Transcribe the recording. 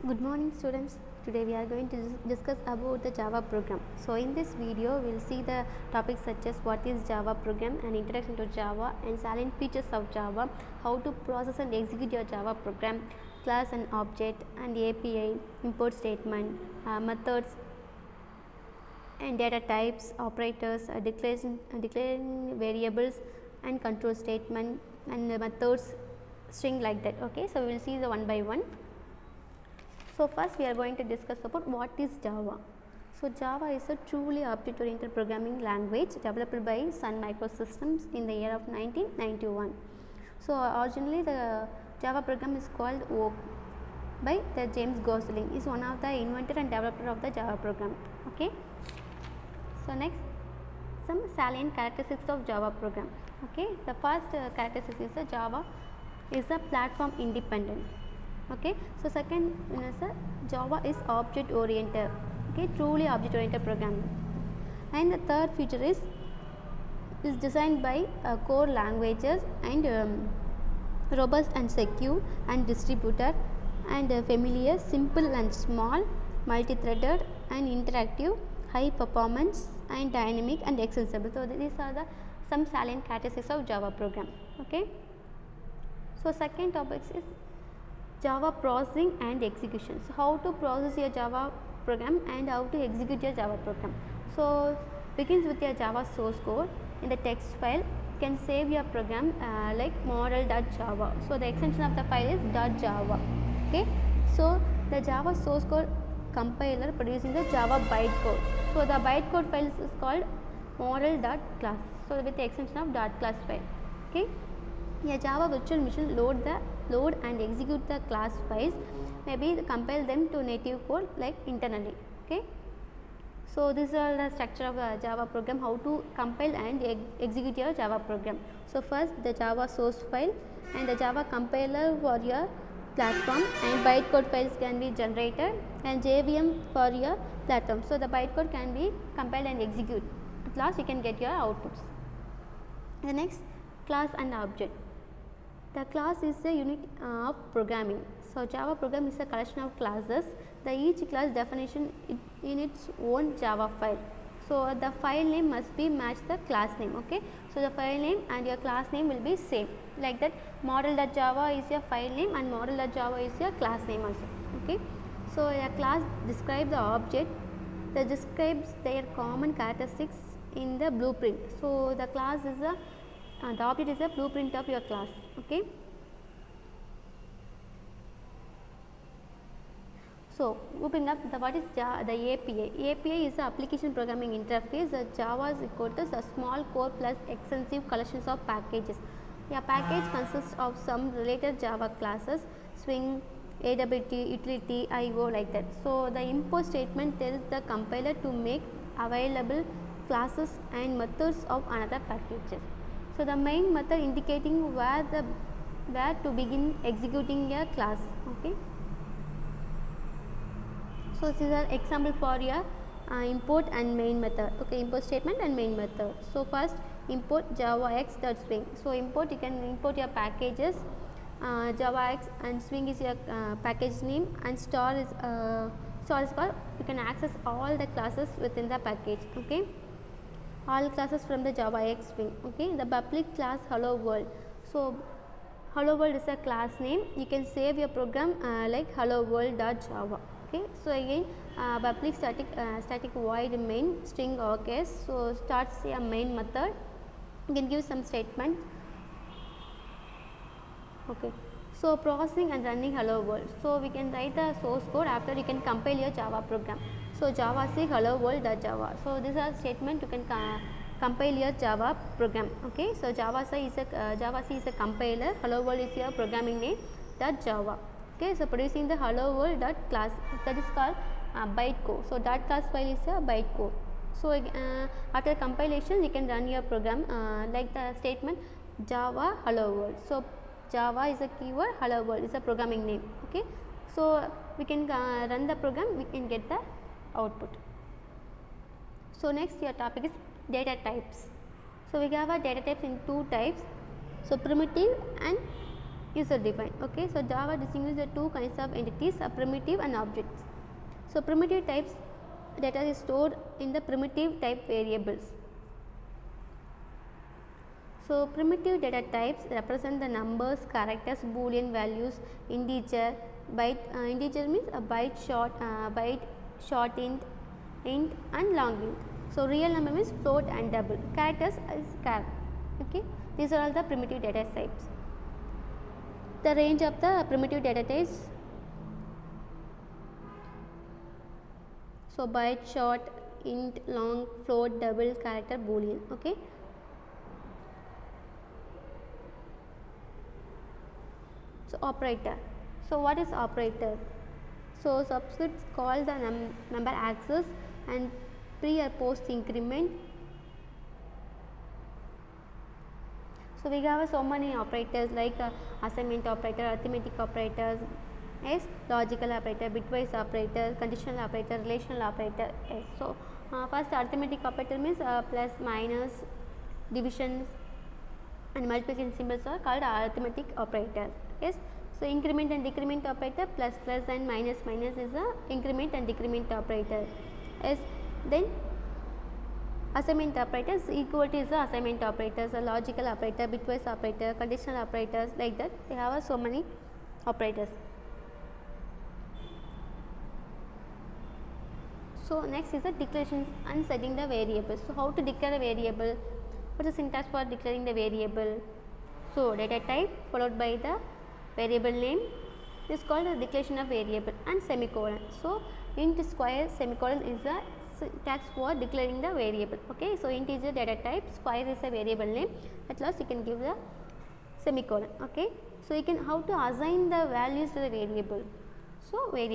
Good morning students. Today we are going to discuss about the Java program. So in this video we will see the topics such as what is Java program and introduction to Java and salient features of Java, how to process and execute your Java program, class and object and API, import statement, methods and data types, operators, declaring variables and control statement and methods, string like that. Okay, so we will see the one by one. So first we are going to discuss about what is Java. So Java is a truly object-oriented programming language developed by Sun Microsystems in the year of 1991. So originally the Java program is called OOP by the James Gosling. Is one of the inventor and developer of the Java program. Okay. So next, some salient characteristics of Java program. Okay. The first characteristic is the Java is a platform independent. Okay, so second is Java is object oriented. Okay, truly object oriented programming. And the third feature is designed by core languages and robust and secure and distributed and familiar, simple and small, multi-threaded and interactive, high performance and dynamic and extensible. So these are the some salient characteristics of Java program. Okay, so second topic is Java processing and execution. So how to process your Java program and how to execute your Java program. So begins with your Java source code. In the text file you can save your program like model.java. So the extension of the file is .java. Okay, so the Java source code compiler producing the Java bytecode. So the bytecode file is called model.class. So with the extension of .class file. Okay, a Java virtual machine load and execute the class files, maybe compile them to native code like internally. Okay, so this is the structure of the Java program, how to compile and execute your Java program. So first the Java source file and the Java compiler for your platform and bytecode files can be generated and JVM for your platform. So the bytecode can be compiled and execute. At last you can get your outputs. The next, class and object. The class is a unit of programming. So Java program is a collection of classes. Each class definition in its own Java file. So the file name must be match the class name. Okay, so the file name and your class name will be same. Like that, model.java is your file name and model.java is your class name also. Okay, so a class describes the object that describes their common characteristics in the blueprint. So the class is the object is a blueprint of your class. Okay, so moving up, what is the API? API is the application programming interface. The Java is equal to a small core plus extensive collections of packages. A package consists of some related Java classes, Swing, AWT, utility, IO, like that. So the import statement tells the compiler to make available classes and methods of another packages. So the main method indicating where to begin executing a class. Okay, so this is an example for your import and main method. Okay, import statement and main method. So first import javax.swing. So import, you can import your packages, javax and swing is your package name and star is called, you can access all the classes within the package. Okay, all classes from the javax swing. Okay, the public class hello world. So hello world is a class name. You can save your program like hello world.java. Okay, so again public static void main string or case. So starts a main method. You can give some statement. Okay, so processing and running hello world. So we can write the source code, after you can compile your Java program. So Java say hello world.java. So this is a statement you can compile your Java program. Okay, so Java C is a compiler. Hello world is your programming name .java. Okay, so producing the hello world.class, that is called bytecode. So .class file is a bytecode. So after compilation you can run your program like the statement Java hello world. So Java is a keyword, hello world is a programming name. Okay, so we can run the program, we can get the output. So next your topic is data types. So we have a data types in two types. So primitive and user defined. Okay, so Java distinguishes the two kinds of entities, a primitive and objects. So primitive types data is stored in the primitive type variables. So primitive data types represent the numbers, characters, boolean values, integer, byte. Integer means a byte, short int and long int. So real number means float and double. Characters is char. Okay, these are all the primitive data types. The range of the primitive data types. So byte, short, int, long, float, double, character, boolean. Okay. So operator. So what is operator? So subscripts call the number access and pre or post increment. So we have so many operators like assignment operator, arithmetic operators, yes, logical operator, bitwise operator, conditional operator, relational operator. Yes. So first arithmetic operator means plus, minus, divisions and multiplication symbols are called arithmetic operators. Yes. So increment and decrement operator, plus and minus is a increment and decrement operator. Yes. Then assignment operators, equal to is the assignment operators, a logical operator, bitwise operator, conditional operators, like that. They have so many operators. So next is the declarations and setting the variables. So how to declare a variable? What is the syntax for declaring the variable? So data type followed by the variable name is called the declaration of variable and semicolon. So int square semicolon is the syntax for declaring the variable. Okay, so int is a data type, square is a variable name. At last you can give the semicolon. Okay, so you can how to assign the values to the variable. So variable.